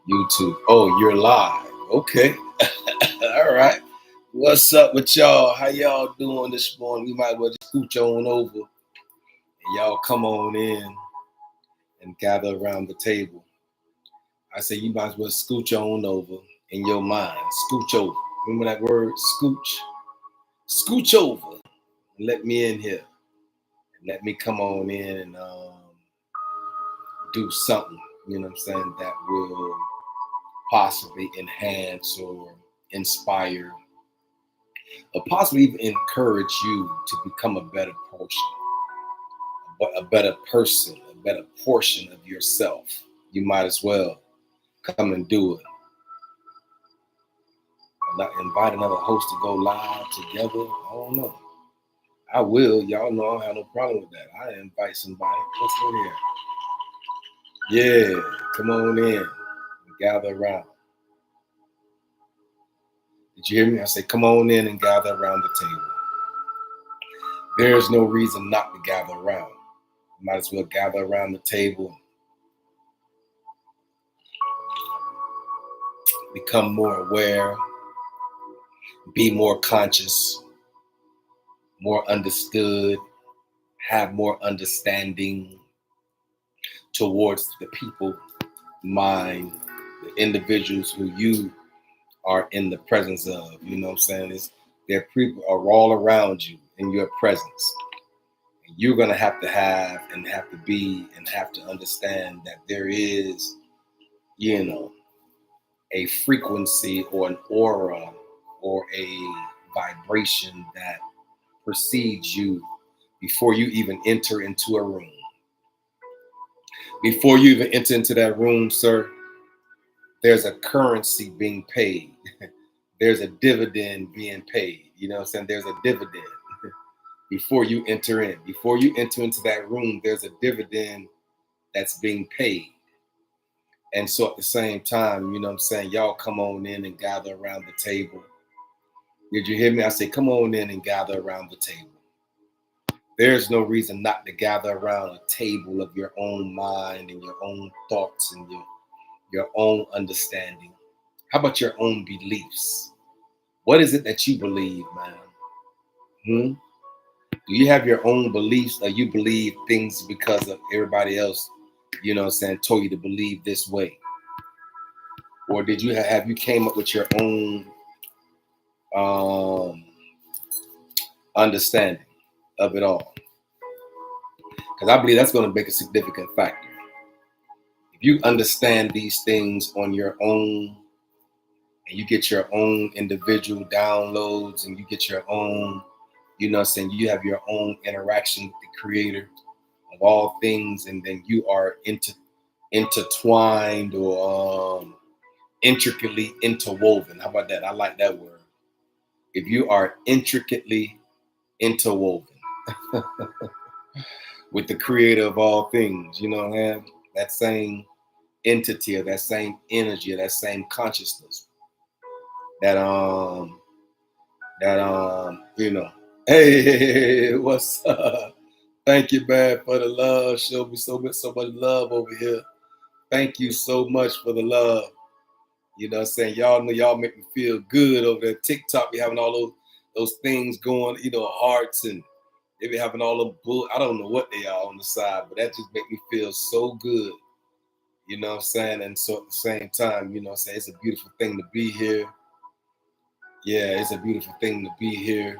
YouTube. Oh, you're live. Okay. All right. What's up with y'all? How y'all doing this morning? We might as well just scooch on over and y'all come on in and gather around the table. I say you might as well scooch on over in your mind. Scooch over. Remember that word? Scooch. Scooch over. Let me in here. Let me come on in and do something, you know what I'm saying, that will possibly enhance or inspire or possibly even encourage you to become a better person, a better portion of yourself. You might as well come and do it. Invite another host to go live together. I don't know. I will. Y'all know I don't have no problem with that. I invite somebody. What's in here? Yeah, come on in and gather around. Did you hear me? I say, come on in and gather around the table. There's no reason not to gather around. You might as well gather around the table, become more aware, be more conscious, more understood, have more understanding towards the people, mind, the individuals who you are in the presence of. You know what I'm saying? Their people are all around you in your presence. And you're going to have to be and have to understand that there is, you know, a frequency or an aura or a vibration that precedes you before you even enter into a room. Before you even enter into that room, sir, there's a currency being paid. There's a dividend being paid. You know what I'm saying? There's a dividend before you enter in. Before you enter into that room, there's a dividend that's being paid. And so at the same time, you know what I'm saying, y'all come on in and gather around the table. Did you hear me? I say, come on in and gather around the table. There's no reason not to gather around a table of your own mind and your own thoughts and your own understanding. How about your own beliefs? What is it that you believe, man? Do you have your own beliefs, or you believe things because of everybody else, you know what I'm saying, told you to believe this way? Or did you have you came up with your own understanding of it all? Because I believe that's going to make a significant factor. If you understand these things on your own, and you get your own individual downloads, and you get your own, you know what I'm saying, you have your own interaction with the creator of all things, and then you are intertwined or intricately interwoven. How about that? I like that word. If you are intricately interwoven with the creator of all things, you know what I mean? That same entity or that same energy or that same consciousness that you know, hey, what's up? Thank you, man, for the love. Show me so much love over here. Thank you so much for the love. You know what I'm saying? Y'all know y'all make me feel good over there. TikTok be having all those things going, you know, hearts, and they be having all them bull. I don't know what they are on the side, but that just make me feel so good. You know what I'm saying? And so at the same time, you know what I'm saying, it's a beautiful thing to be here. Yeah, it's a beautiful thing to be here.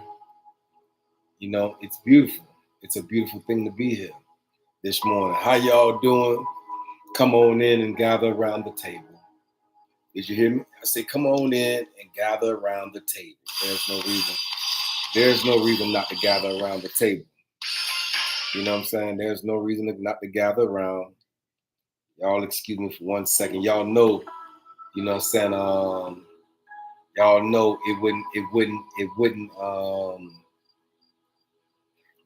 You know, it's beautiful. It's a beautiful thing to be here this morning. How y'all doing? Come on in and gather around the table. Did you hear me? I say, come on in and gather around the table. There's no reason not to gather around the table. You know what I'm saying? There's no reason not to gather around. Y'all excuse me for 1 second. Y'all know, you know what I'm saying? Y'all know it wouldn't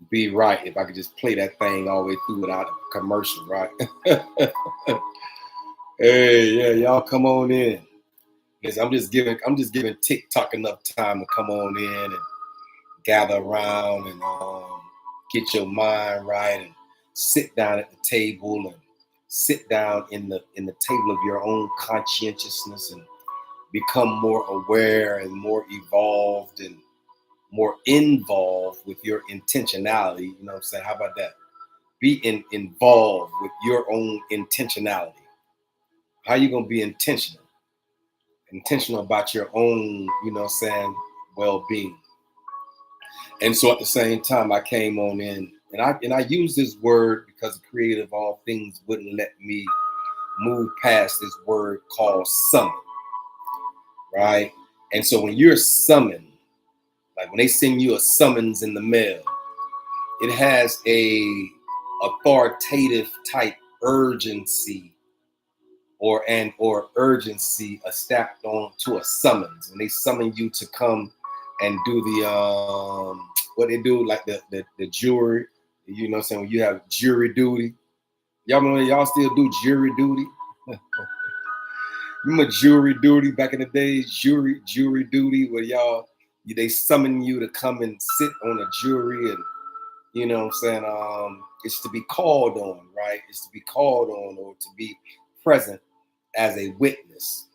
be right if I could just play that thing all the way through without a commercial, right? Hey, yeah, y'all come on in. Yes, I'm just giving TikTok enough time to come on in and gather around and get your mind right and sit down at the table and sit down in the table of your own conscientiousness and become more aware and more evolved and more involved with your intentionality. You know what I'm saying? How about that? Involved with your own intentionality. How you gonna be intentional? Intentional about your own, you know what I'm saying, well-being. And so at the same time, I came on in and I use this word because the creator of all things wouldn't let me move past this word called summon, right? And so when you're summoned, like when they send you a summons in the mail, it has a authoritative type urgency or urgency stacked on to a summons. When they summon you to come and do the what they do, like the jury, you know what I'm saying, when you have jury duty. Y'all remember y'all still do jury duty? Remember jury duty back in the days, jury duty, where they summon you to come and sit on a jury, and you know what I'm saying, it's to be called on, right? It's to be called on or to be present as a witness.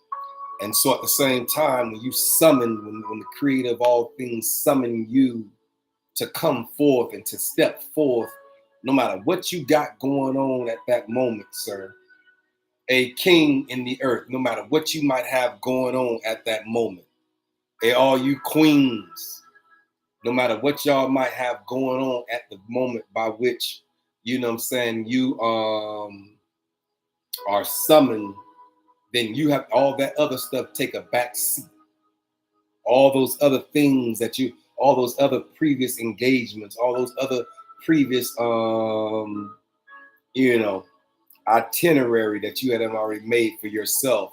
And so at the same time, when you summon, when the creator of all things summon you to come forth and to step forth, no matter what you got going on at that moment, sir, a king in the earth, no matter what you might have going on at that moment, all you queens, no matter what y'all might have going on at the moment by which, you know what I'm saying, you are summoned, then you have all that other stuff take a back seat. All those other things all those other previous engagements, all those other previous, you know, itinerary that you had already made for yourself,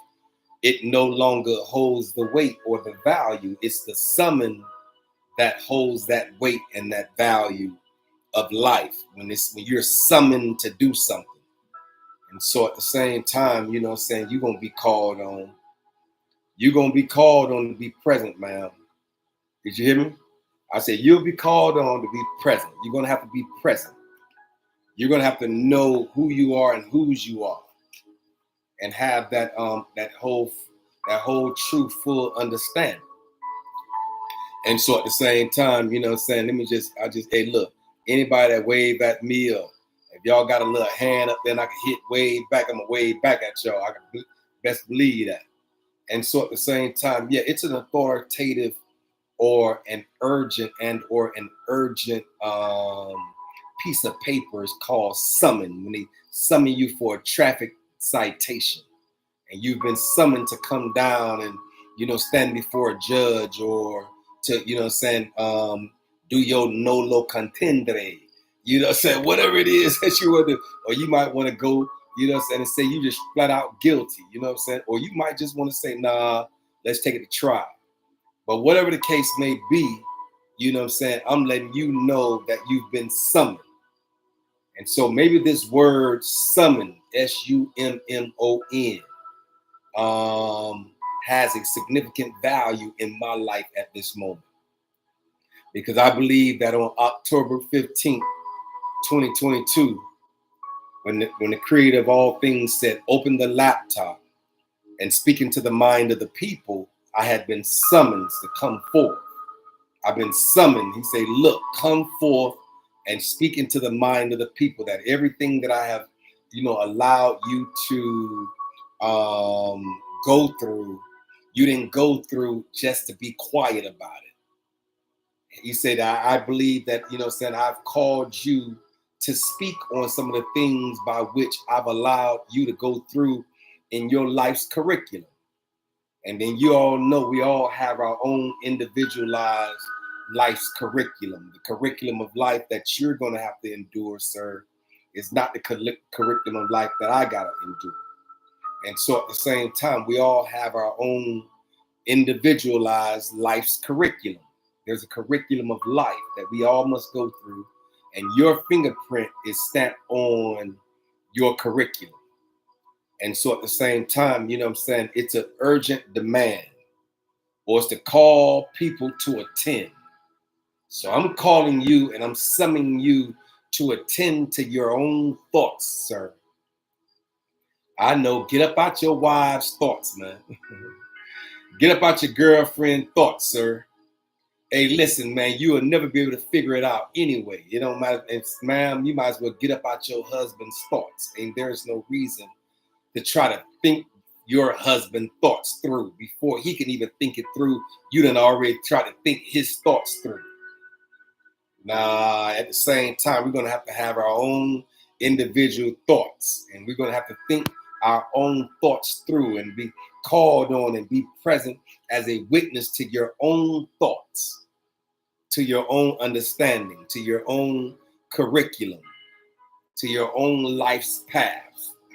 it no longer holds the weight or the value. It's the summon that holds that weight and that value of life when you're summoned to do something. And so at the same time, you know what I'm saying, you're gonna be called on. You're gonna be called on to be present, ma'am. Did you hear me? I said you'll be called on to be present. You're gonna have to be present. You're gonna have to know who you are and whose you are, and have that whole true full understanding. And so at the same time, you know what I'm saying, hey, look, anybody that wave at me, or if y'all got a little hand up there and I can hit wave back, I'm gonna wave back at y'all. I can best believe that. And so at the same time, yeah, it's an authoritative or an urgent piece of paper is called summon. When they summon you for a traffic citation and you've been summoned to come down and, you know, stand before a judge or to, you know what I'm saying, do your nolo contendere, you know what I'm saying, whatever it is that you want to, or you might want to go, you know what I'm saying, and say you just flat out guilty, you know what I'm saying, or you might just want to say, nah, let's take it to trial. But whatever the case may be, you know what I'm saying, I'm letting you know that you've been summoned. And so maybe this word summon, SUMMON, has a significant value in my life at this moment. Because I believe that on October 15th, 2022, when the creator of all things said, open the laptop and speak into the mind of the people, I had been summoned to come forth. I've been summoned. He said, look, come forth and speak into the mind of the people, that everything that I have, you know, allowed you to go through, you didn't go through just to be quiet about it. He said, I believe that, you know, saying I've called you to speak on some of the things by which I've allowed you to go through in your life's curriculum. And then you all know we all have our own individualized life's curriculum. The curriculum of life that you're going to have to endure, sir, is not the curriculum of life that I got to endure. And so at the same time, we all have our own individualized life's curriculum. There's a curriculum of life that we all must go through, and your fingerprint is stamped on your curriculum. And so at the same time, you know what I'm saying, it's an urgent demand, or it's to call people to attend. So I'm calling you and I'm summoning you to attend to your own thoughts, sir. I know. Get up out your wife's thoughts, man. Get up out your girlfriend thoughts, sir. Hey, listen, man, you will never be able to figure it out anyway. It don't matter. Ma'am, you might as well get up out your husband's thoughts. And there's no reason to try to think your husband's thoughts through before he can even think it through. You done already tried to think his thoughts through. Nah, at the same time, we're going to have our own individual thoughts. And we're going to have to think our own thoughts through and be called on and be present as a witness to your own thoughts, to your own understanding, to your own curriculum, to your own life's path.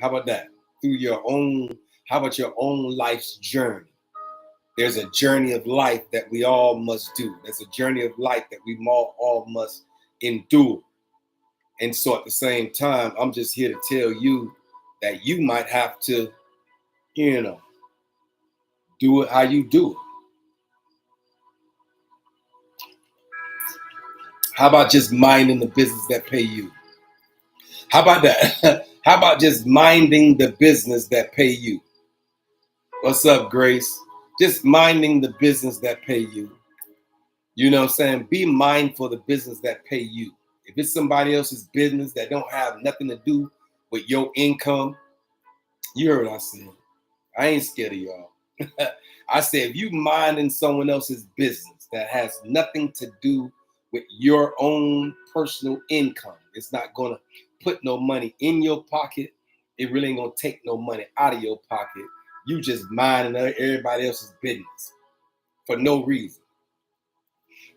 How about that? Through your own, how about your own life's journey? There's a journey of life that we all must do. There's a journey of life that we all must endure. And so at the same time, I'm just here to tell you that you might have to, do it how you do it. How about just minding the business that pay you? How about that? How about just minding the business that pay you? What's up, Grace? Just minding the business that pay you. You know what I'm saying? Be mindful of the business that pay you. If it's somebody else's business that don't have nothing to do with your income, you heard what I said. I ain't scared of y'all. I said, if you minding someone else's business that has nothing to do with your own personal income, it's not going to put no money in your pocket. It really ain't going to take no money out of your pocket. You just minding everybody else's business for no reason.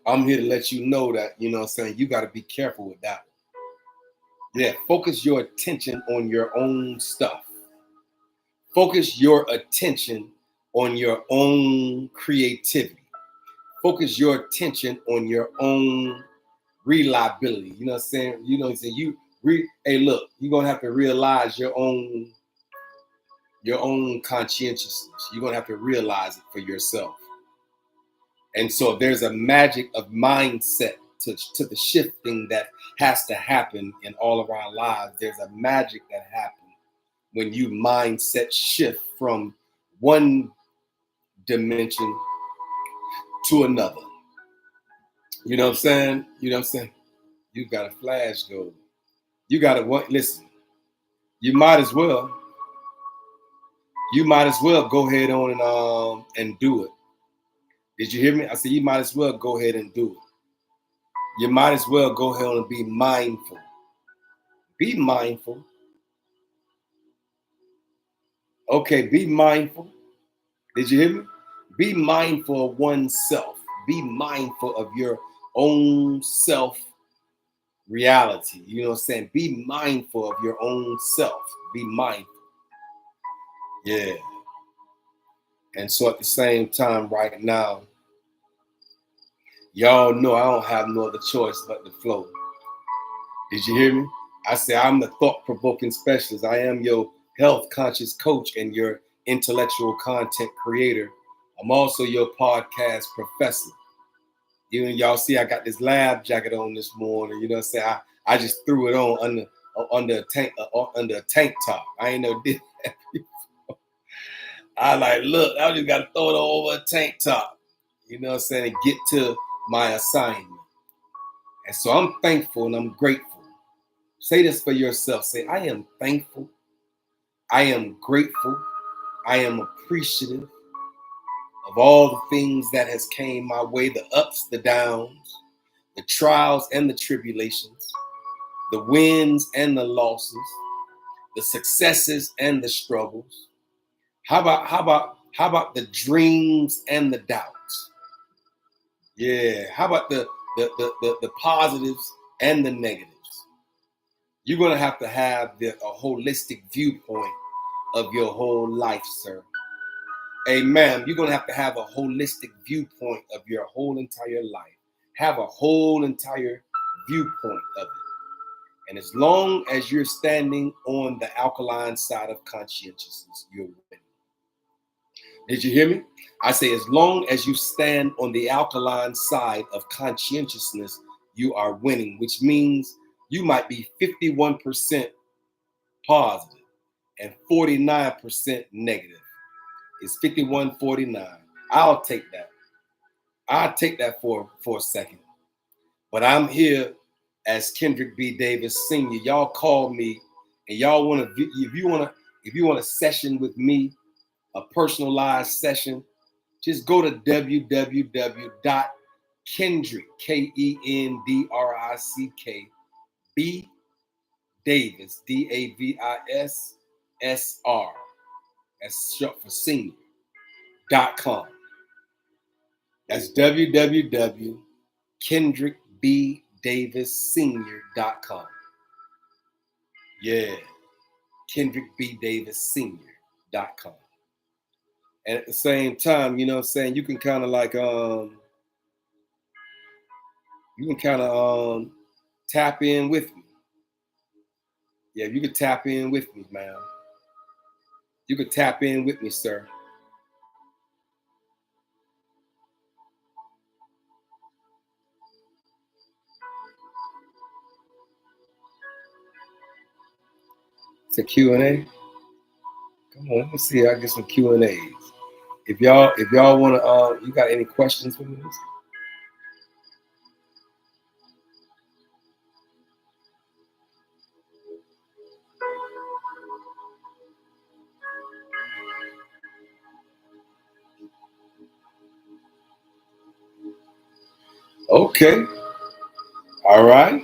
I'm here to let you know that, you know what I'm saying, you got to be careful with that. Yeah, focus your attention on your own stuff. Focus your attention on your own creativity. Focus your attention on your own reliability. You know what I'm saying? You know what I'm saying? Hey, look, you're gonna have to realize your own conscientiousness. You're gonna have to realize it for yourself. And so there's a magic of mindset to the shifting that has to happen in all of our lives. There's a magic that happens when you mindset shift from one dimension to another. You know what I'm saying? You know what I'm saying? You got a flash go. You got to listen. You might as well go ahead on and do it. Did you hear me? I said you might as well go ahead and do it. You might as well go ahead and be mindful. Be mindful. Okay, be mindful. Did you hear me? Be mindful of oneself. Be mindful of your own self reality. You know what I'm saying? Be mindful of your own self. Be mindful. Yeah. And so at the same time right now, y'all know I don't have no other choice but to flow. Did you hear me? I say I'm the thought-provoking specialist. I am your health conscious coach and your intellectual content creator. I'm also your podcast professor. Even y'all see I got this lab jacket on this morning. You know what I'm saying? I just threw it on under a tank top. I ain't no did that before. I like, look, I just got to throw it over a tank top. You know what I'm saying? And get to my assignment. And so I'm thankful and I'm grateful. Say this for yourself. Say, I am thankful. I am grateful. I am appreciative of all the things that has came my way, the ups, the downs, the trials and the tribulations, the wins and the losses, the successes and the struggles. How about the dreams and the doubts? Yeah. How about the positives and the negatives? You're going to have a holistic viewpoint of your whole life, sir. Hey, ma'am, you're going to have a holistic viewpoint of your whole entire life. Have a whole entire viewpoint of it. And as long as you're standing on the alkaline side of conscientiousness, you're winning. Did you hear me? I say, as long as you stand on the alkaline side of conscientiousness, you are winning, which means you might be 51% positive, and 49% negative. It's 51-49. I'll take that. I'll take that for a second. But I'm here as Kendrick B. Davis Sr. Y'all call me and y'all want to, if you want a session with me, a personalized session, just go to www.kendrick, KENDRICK, B Davis, DAVISSR, that's short for senior.com. That's www.kendrickbdaviссenior.com. Yeah, KendrickBDavisSenior.com. And at the same time, you know what I'm saying, you can kind of like tap in with me. Yeah, you can tap in with me, man. You could tap in with me, sir. It's a Q&A. Come on, let me see. I get some Q&As. If y'all want to, you got any questions for me? Okay. All right.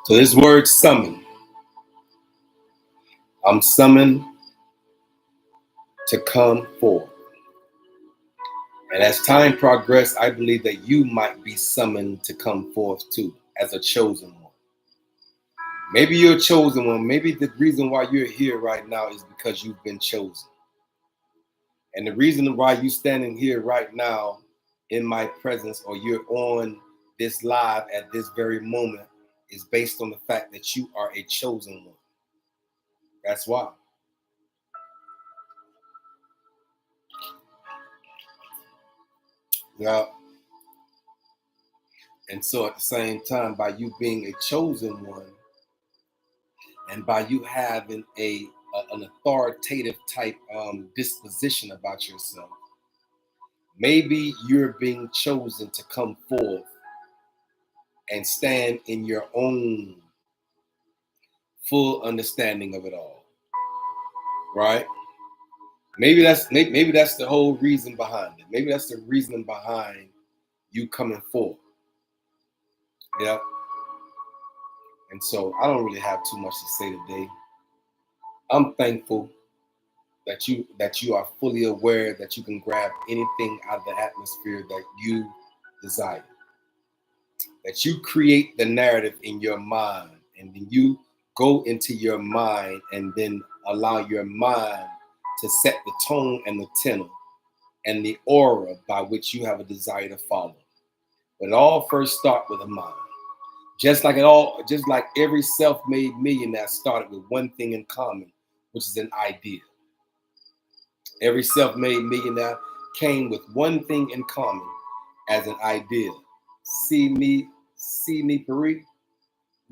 So this word summon. I'm summoned to come forth. And as time progresses, I believe that you might be summoned to come forth too, as a chosen one. Maybe you're a chosen one. Maybe the reason why you're here right now is because you've been chosen. And the reason why you're standing here right now in my presence, or you're on this live at this very moment, is based on the fact that you are a chosen one. That's why. Yeah. And so at the same time, by you being a chosen one, and by you having an authoritative type disposition about yourself, maybe you're being chosen to come forth and stand in your own full understanding of it all, right? Maybe that's the whole reason behind it. Maybe that's the reason behind you coming forth. Yeah. And so I don't really have too much to say today. I'm thankful that you are fully aware that you can grab anything out of the atmosphere that you desire. That you create the narrative in your mind, and then you go into your mind and then allow your mind to set the tone and the tenor and the aura by which you have a desire to follow. But it all first starts with a mind. Just like every self-made millionaire started with one thing in common, which is an idea. Every self-made millionaire came with one thing in common as an idea. See me,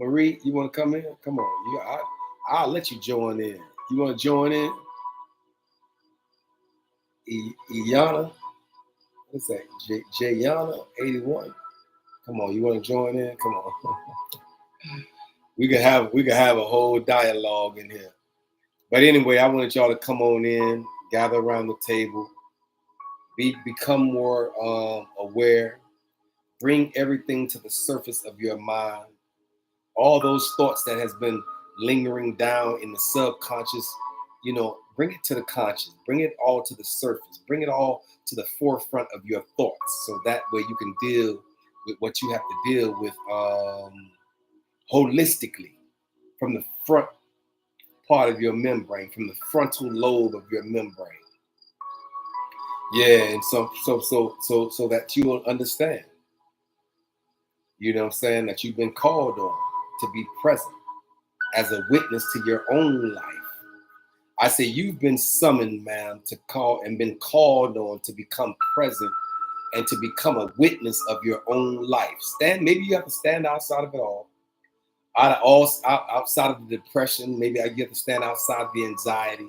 Marie, you want to come in? Come on, I'll let you join in. You want to join in? Iyana, what's that? Jayana 81. Come on, you want to join in? Come on. we could have a whole dialogue in here. But anyway, I wanted y'all to come on in, gather around the table, become more aware, bring everything to the surface of your mind. All those thoughts that has been lingering down in the subconscious, bring it to the conscious, bring it all to the surface, bring it all to the forefront of your thoughts. So that way you can deal with what you have to deal with holistically from the front part of your membrane, from the frontal lobe of your membrane. Yeah, and so that you will understand. You know what I'm saying? That you've been called on to be present as a witness to your own life. I say you've been summoned, man, to call and been called on to become present and to become a witness of your own life. Maybe you have to stand outside of it all. outside of the depression. Maybe you have to stand outside of the anxiety.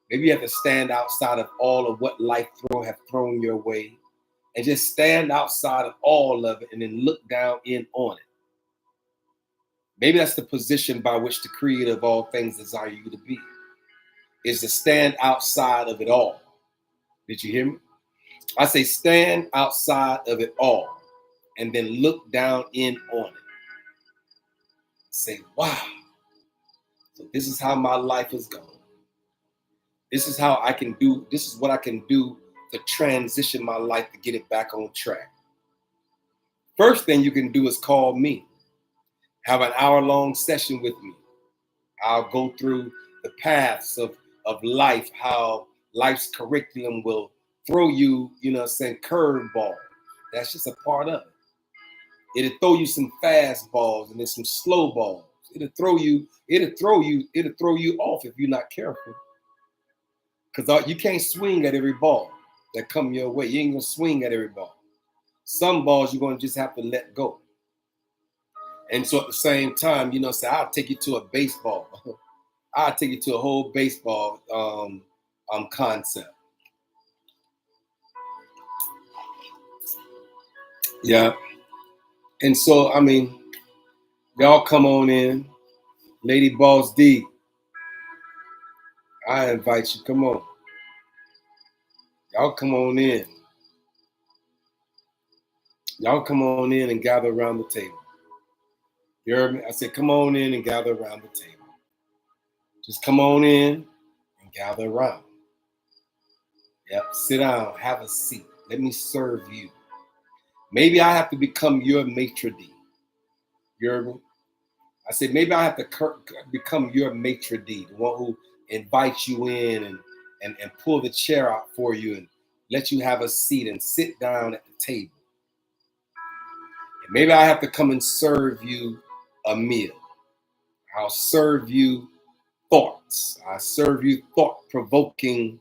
Maybe you have to stand outside of all of what life have thrown your way, and just stand outside of all of it and then look down in on it. Maybe that's the position by which the creator of all things desire you to be, is to stand outside of it all. Did you hear me? I say stand outside of it all and then look down in on it. Say, wow, so this is how my life is going. This is how I can do, this is what I can do to transition my life to get it back on track. First thing you can do is call me. Have an hour-long session with me. I'll go through the paths of life, how life's curriculum will throw you, curveball. That's just a part of it. It'll throw you some fast balls and then some slow balls. It'll throw you off if you're not careful. Because you can't swing at every ball that come your way. You ain't gonna swing at every ball. Some balls you're gonna just have to let go. And so at the same time, say I'll take you to a baseball. I'll take you to a whole baseball concept. Yeah. And so, y'all come on in. Lady Boss D, I invite you. Come on. Y'all come on in. Y'all come on in and gather around the table. You heard me? I said, come on in and gather around the table. Just come on in and gather around. Yep, sit down, have a seat. Let me serve you. Maybe I have to become your maitre d'. You heard me? I said, maybe I have to become your maitre d', the one who invites you in and pull the chair out for you and let you have a seat and sit down at the table. And maybe I have to come and serve you a meal. I'll serve you thoughts. I serve you thought-provoking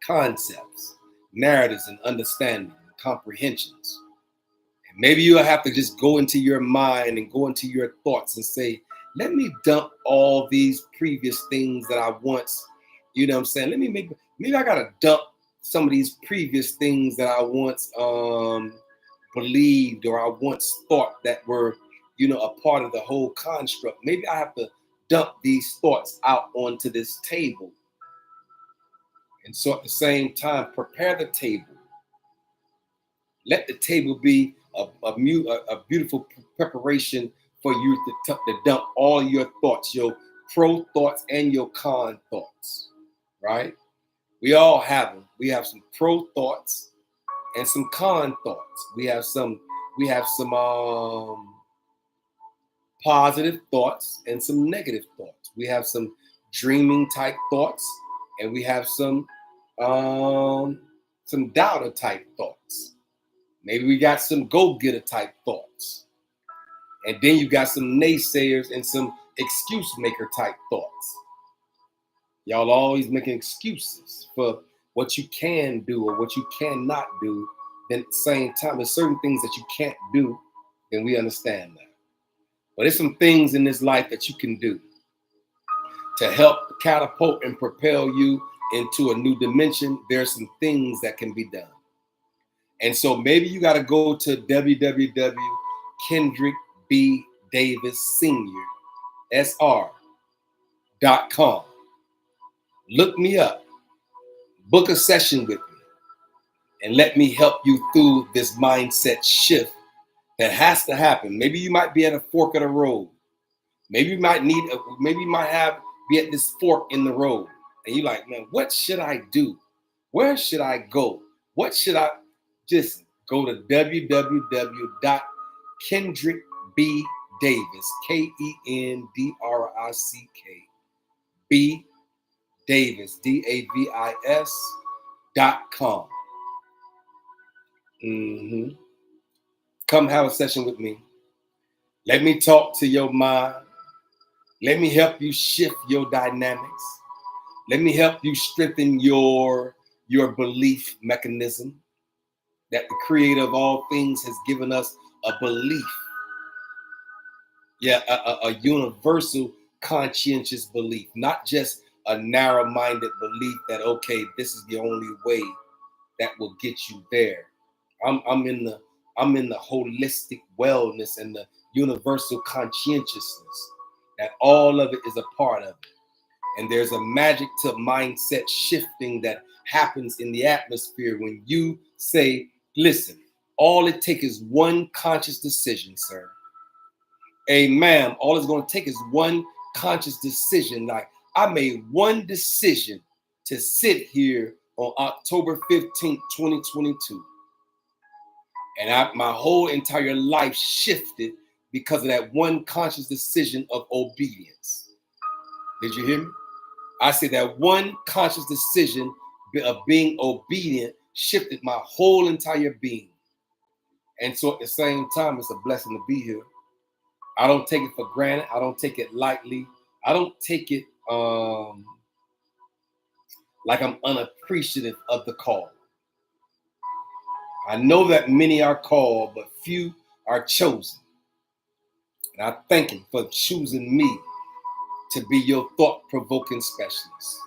concepts, narratives, and understanding, and comprehensions. And maybe you'll have to just go into your mind and go into your thoughts and say, let me dump all these previous things that I once, maybe I gotta dump some of these previous things that I once believed or I once thought that were, a part of the whole construct. Maybe I have to dump these thoughts out onto this table. And so at the same time, prepare the table. Let the table be a beautiful preparation for you to dump all your thoughts, your pro thoughts and your con thoughts, right? We all have them. We have some pro thoughts and some con thoughts. We have some positive thoughts and some negative thoughts. We have some dreaming type thoughts, and we have some doubter type thoughts. Maybe we got some go-getter type thoughts. And then you got some naysayers and some excuse maker type thoughts. Y'all always making excuses for what you can do or what you cannot do. Then at the same time, there's certain things that you can't do, then we understand that. But there's some things in this life that you can do to help catapult and propel you into a new dimension. There's some things that can be done. And so maybe you got to go to www.kendrickbdavis.com. Look me up, book a session with me, and let me help you through this mindset shift that has to happen. Maybe you might be at a fork of the road. Maybe you might be at this fork in the road. And you're like, man, what should I do? Where should I go? What should I just go to www.kendrickbdavis, KENDRICK, B Davis, DAVIS.com. Come have a session with me. Let me talk to your mind. Let me help you shift your dynamics. Let me help you strengthen your belief mechanism that the creator of all things has given us a belief. Yeah, a universal conscientious belief, not just a narrow-minded belief that, okay, this is the only way that will get you there. I'm in the holistic wellness and the universal conscientiousness that all of it is a part of it. And there's a magic to mindset shifting that happens in the atmosphere when you say, listen, all it takes is one conscious decision, sir. Hey, ma'am, all it's going to take is one conscious decision. Like, I made one decision to sit here on October 15th, 2022. And my whole entire life shifted because of that one conscious decision of obedience. Did you hear me? I said that one conscious decision of being obedient shifted my whole entire being. And so at the same time, it's a blessing to be here. I don't take it for granted. I don't take it lightly. I don't take it like I'm unappreciative of the call. I know that many are called, but few are chosen. And I thank him for choosing me to be your thought-provoking specialist,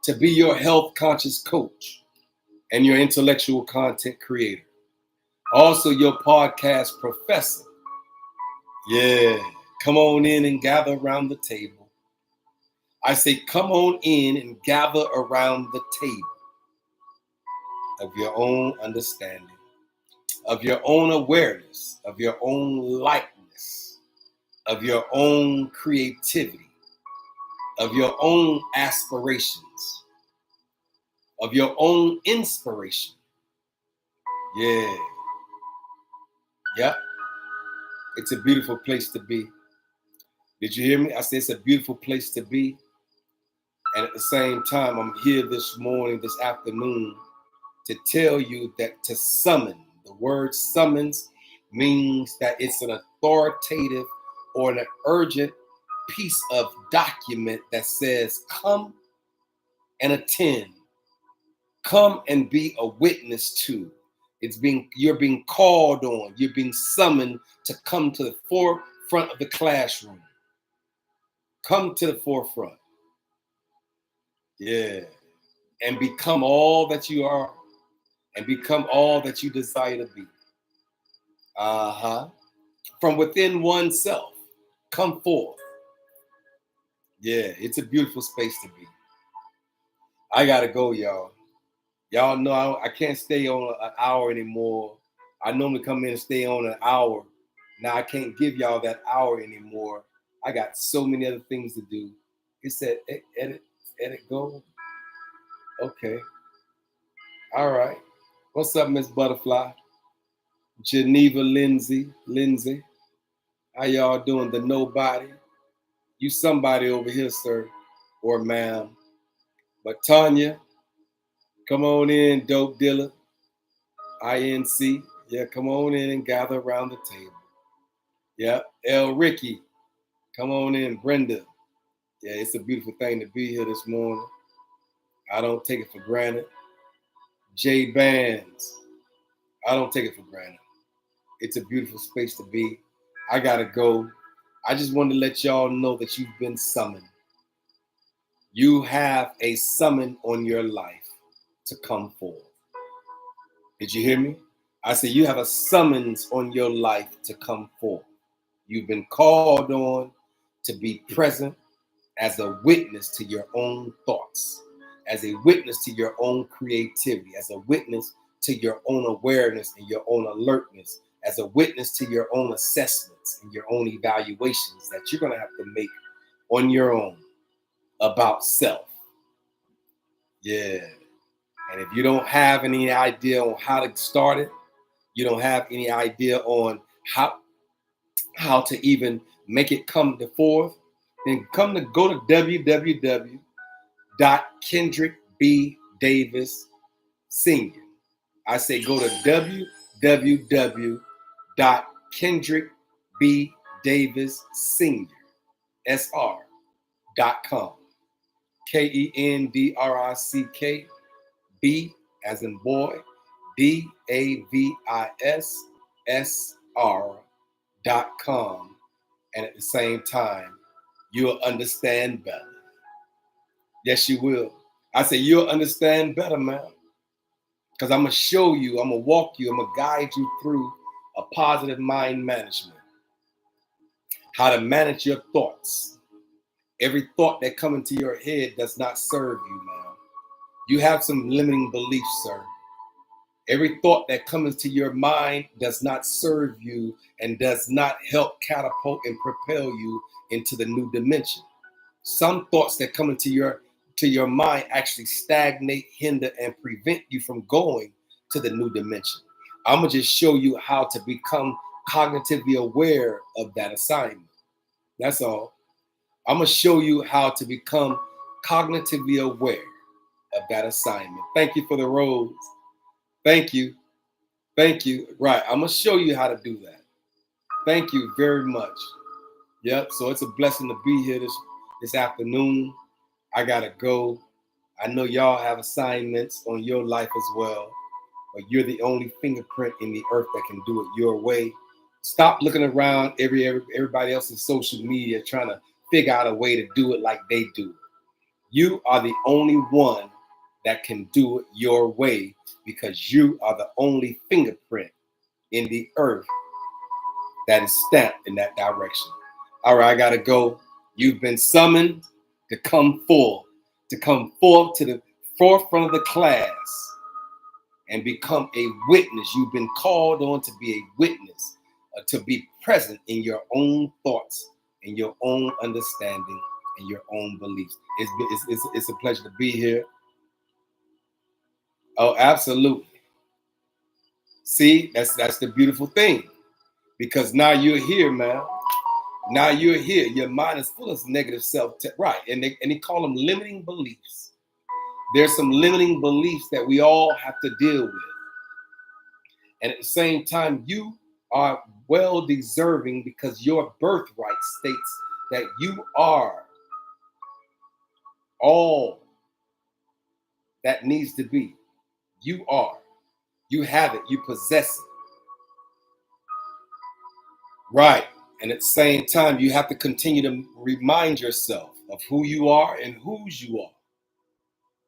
to be your health-conscious coach, and your intellectual content creator. Also your podcast professor. Yeah, come on in and gather around the table. I say, come on in and gather around the table of your own understanding, of your own awareness, of your own likeness, of your own creativity, of your own aspirations, of your own inspiration. Yeah. Yep. It's a beautiful place to be. Did you hear me? I said it's a beautiful place to be. And at the same time, I'm here this morning, this afternoon, to tell you that to summon, the word summons means that it's an authoritative or an urgent piece of document that says, come and attend, come and be a witness to. You're being called on, you're being summoned to come to the forefront of the classroom. Come to the forefront. Yeah. And become all that you are and become all that you desire to be. From within oneself, come forth. Yeah, it's a beautiful space to be. I gotta go, y'all. Y'all know I can't stay on an hour anymore. I normally come in and stay on an hour. Now I can't give y'all that hour anymore. I got so many other things to do. It said edit, go. Okay. All right. What's up, Miss Butterfly? Geneva Lindsay. How y'all doing? The nobody. You somebody over here, sir, or ma'am. But Tanya, come on in, dope dealer. INC. Yeah, come on in and gather around the table. Yep. El Ricky, come on in. Brenda. Yeah, it's a beautiful thing to be here this morning. I don't take it for granted. J Bands. I don't take it for granted. It's a beautiful space to be. I gotta go. I just wanted to let y'all know that you've been summoned. You have a summon on your life to come forth. Did you hear me? I said you have a summons on your life to come forth. You've been called on to be present as a witness to your own thoughts, as a witness to your own creativity, as a witness to your own awareness and your own alertness, as a witness to your own assessments and your own evaluations that you're going to have to make on your own about self. Yeah. And if you don't have any idea on how to start it, you don't have any idea on how to even make it come to forth, then go to www.kendrickbdavis Senior. I say go to www.kendrickbdavis.com. KENDRICK B as in boy, DAVISSR.com. And at the same time, you'll understand better. Yes, you will. I say you'll understand better, man. Because I'm going to show you, I'm going to walk you, I'm going to guide you through a positive mind management. How to manage your thoughts. Every thought that comes into your head does not serve you, man. You have some limiting beliefs, sir. Every thought that comes into your mind does not serve you and does not help catapult and propel you into the new dimension. Some thoughts that come into your mind actually stagnate, hinder, and prevent you from going to the new dimension. I'm going to just show you how to become cognitively aware of that assignment. That's all. I'm going to show you how to become cognitively aware of that assignment. Thank you for the rose. Thank you. Thank you. Right. I'm going to show you how to do that. Thank you very much. Yep. So it's a blessing to be here this afternoon. I got to go. I know y'all have assignments on your life as well, but you're the only fingerprint in the earth that can do it your way. Stop looking around everybody else's social media trying to figure out a way to do it like they do. You are the only one that can do it your way because you are the only fingerprint in the earth that is stamped in that direction. All right, I got to go. You've been summoned to come forth to the forefront of the class and become a witness. You've been called on to be a witness, to be present in your own thoughts, in your own understanding, and your own beliefs. It's a pleasure to be here. Oh, absolutely. See, that's the beautiful thing. Because now you're here, man. Now you're here. Your mind is full of negative right. And they call them limiting beliefs. There's some limiting beliefs that we all have to deal with. And at the same time, you are well deserving because your birthright states that you are all that needs to be. You are. You have it. You possess it. Right. And at the same time, you have to continue to remind yourself of who you are and whose you are.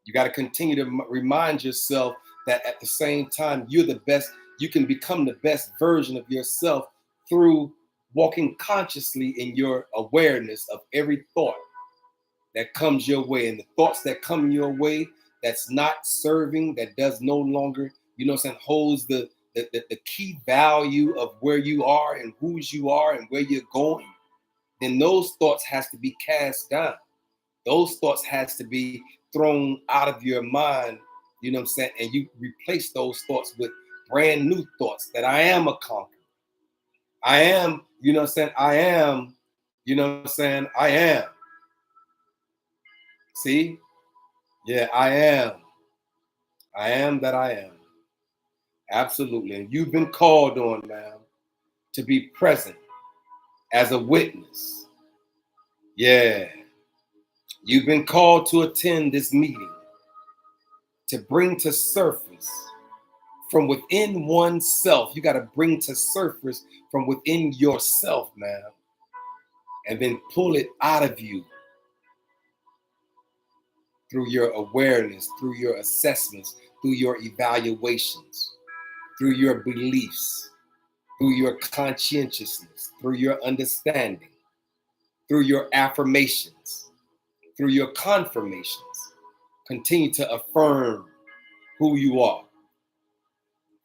You got to continue to remind yourself that at the same time, you're the best. You can become the best version of yourself through walking consciously in your awareness of every thought that comes your way. And the thoughts that come your way that's not serving, that does no longer, holds the key value of where you are and whose you are and where you're going, then those thoughts has to be cast down. Those thoughts has to be thrown out of your mind, and you replace those thoughts with brand new thoughts that I am a conqueror. I am, I am, I am. See? Yeah, I am. I am that I am. Absolutely. And you've been called on, man, to be present as a witness. Yeah. You've been called to attend this meeting to bring to surface from within oneself. You got to bring to surface from within yourself, man, and then pull it out of you through your awareness, through your assessments, through your evaluations, through your beliefs, through your conscientiousness, through your understanding, through your affirmations, through your confirmations. Continue to affirm who you are.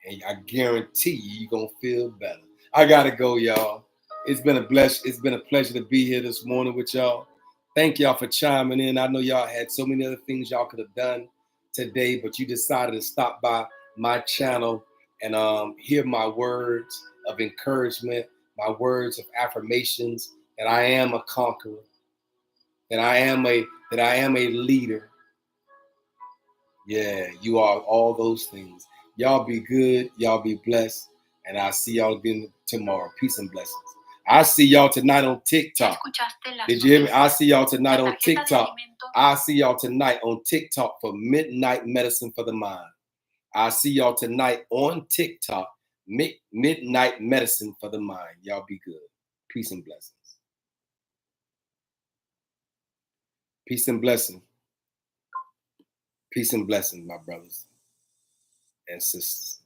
And I guarantee you're going to feel better. I got to go, y'all. It's been a pleasure to be here this morning with y'all. Thank y'all for chiming in. I know y'all had so many other things y'all could have done today, but you decided to stop by my channel and hear my words of encouragement, my words of affirmations that I am a conqueror, that I am a leader. Yeah, you are all those things. Y'all be good. Y'all be blessed. And I'll see y'all again tomorrow. Peace and blessings. I see y'all tonight on TikTok. Did you hear me? I see y'all tonight on TikTok. I see y'all tonight on TikTok for Midnight Medicine for the Mind. I see y'all tonight on TikTok, Midnight Medicine for the Mind. Y'all be good. Peace and blessings. Peace and blessing. Peace and blessing, my brothers and sisters.